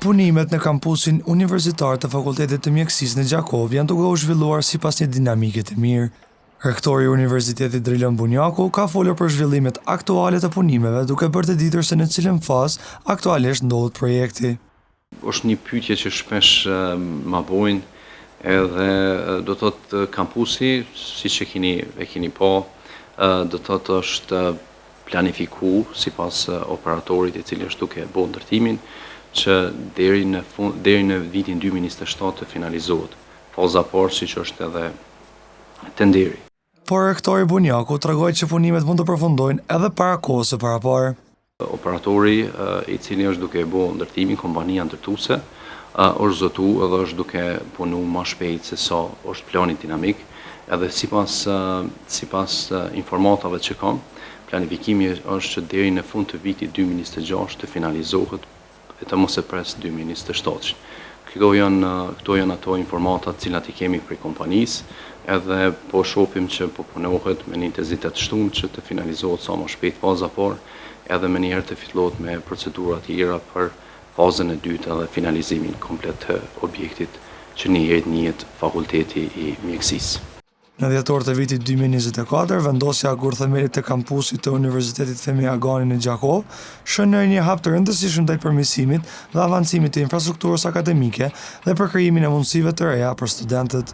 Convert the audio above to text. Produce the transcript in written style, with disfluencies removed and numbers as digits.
Punimet në kampusin universitar të Fakultetit të Mjekësisë në Gjakov janë duke u zhvilluar sipas një dinamike të mirë. Rektori i Universitetit Drilon Bunjaku ka folur për zhvillimet aktuale të punimeve, duke bërë të ditur se në cilën fazë aktualisht ndodhet projekti. Është një pyetje që shpesh ma bojnë, edhe do të thotë kampusi, siç e keni po, do të thotë është planifiku sipas operatorit i cili është duke bërë ndërtimin, që deri në vitin 2027 të finalizohet. Faza parë siç është edhe tenderi. Por rektori Bunjaku tregoi që punimet mund të përfundojnë edhe para kohës së parapare. Operatori i cili është duke bërë ndërtimin, kompania ndërtuese, është zotuar edhe është duke punu më shpejt se sa është plani dinamik, edhe sipas informatave që kam, planifikimi është që deri në fund të vitit 2026 të finalizohet e të mos e pres 2027. Këto janë ato informata të cilat i kemi prej kompanisë, edhe po shohim që po punohet me një intensitet shtunë që të finalizohet sa më shpejt faza parë, edhe më njëherë të fillohet me procedura të tjera për fazën e dytë edhe finalizimin komplet të objektit që njihet Fakulteti i Mjekësisë. Në dhjetor të vitit 2024, vendosja kur themelit të kampusit të Universitetit Femi Agani në Gjakov shënoi një hap të rëndësishëm ndaj përmirësimit dhe avancimit të infrastrukturës akademike dhe për krijimin e mundësive të reja për studentët.